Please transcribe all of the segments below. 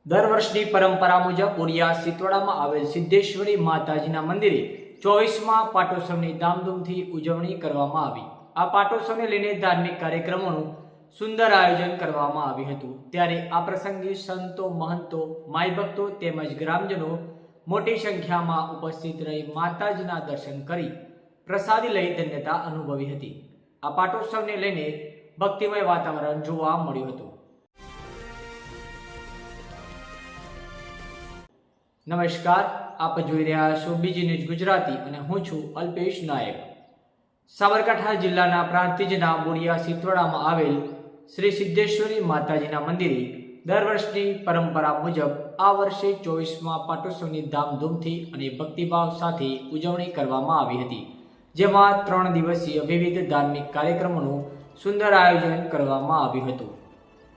દર વર્ષની પરંપરા મુજબ બોરિયા સિતવાડામાં આવેલ સિદ્ધેશ્વરી માતાજીના મંદિરે 24મા પાટોત્સવની ધામધૂમથી ઉજવણી કરવામાં આવી। આ પાટોત્સવને લઈને ધાર્મિક કાર્યક્રમોનું સુંદર આયોજન કરવામાં આવ્યું હતું। ત્યારે આ પ્રસંગે સંતો, મહંતો, માઈ ભક્તો તેમજ ગ્રામજનો મોટી સંખ્યામાં ઉપસ્થિત રહી માતાજીના દર્શન કરી પ્રસાદી લઈ ધન્યતા અનુભવી હતી। આ પાટોત્સવને લઈને ભક્તિમય વાતાવરણ જોવા મળ્યું હતું। નમસ્કાર, આપ જોઈ રહ્યા છો બીજી ન્યૂઝ ગુજરાતી અને હું છું અલ્પેશ નાયક। સાબરકાંઠા જિલ્લાના પ્રાંતિજના બોરિયા સિતવાડામાં આવેલ શ્રી સિદ્ધેશ્વરી માતાજીના મંદિરે દર વર્ષની પરંપરા મુજબ આ વર્ષે 24મા પાટોત્સવની ધામધૂમથી અને ભક્તિભાવ સાથે ઉજવણી કરવામાં આવી હતી, જેમાં 3 દિવસીય વિવિધ ધાર્મિક કાર્યક્રમોનું સુંદર આયોજન કરવામાં આવ્યું હતું।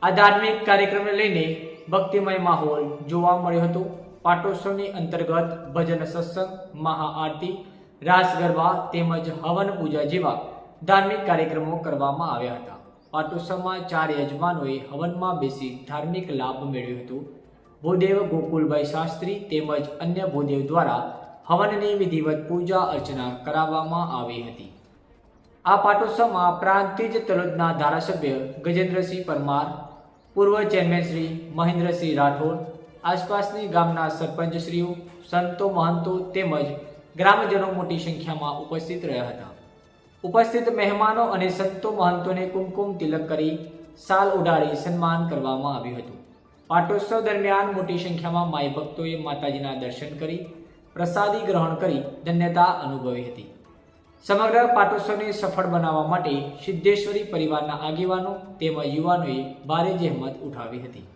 આ ધાર્મિક કાર્યક્રમને લઈને ભક્તિમય માહોલ જોવા મળ્યો હતો। પાટોત્સવની અંતર્ગત ભજન, સત્સંગ, મહાઆરતી, રાસ ગરબા તેમજ હવન પૂજા જેવા ધાર્મિક કાર્યક્રમો કરવામાં આવ્યા હતા। પાટોત્સવમાં 4 યજમાનોએ હવનમાં બેસી ધાર્મિક લાભ મેળવ્યો હતો। ભૂદેવ ગોકુલભાઈ શાસ્ત્રી તેમજ અન્ય ભૂદેવ દ્વારા હવનની વિધિવત પૂજા અર્ચના કરાવવામાં આવી હતી। આ પાટોત્સવમાં પ્રાંતિજ તલોદના ધારાસભ્ય ગજેન્દ્રસિંહ પરમાર, પૂર્વ ચેરમેન શ્રી મહેન્દ્રસિંહ રાઠોડ, આસપાસની ગામના સરપંચશ્રીઓ, સંતો, મહંતો તેમજ ગ્રામજનો મોટી સંખ્યામાં ઉપસ્થિત રહ્યા હતા। ઉપસ્થિત મહેમાનો અને સંતો મહંતોને કુમકુમ તિલક કરી શાલ ઉડાડી સન્માન કરવામાં આવ્યું હતું। પાટોત્સવ દરમિયાન મોટી સંખ્યામાં માઈ ભક્તોએ માતાજીના દર્શન કરી પ્રસાદી ગ્રહણ કરી ધન્યતા અનુભવી હતી। સમગ્ર પાટોત્સવને સફળ બનાવવા માટે સિદ્ધેશ્વરી પરિવારના આગેવાનો તેમજ યુવાનોએ ભારે જહેમત ઉઠાવી હતી।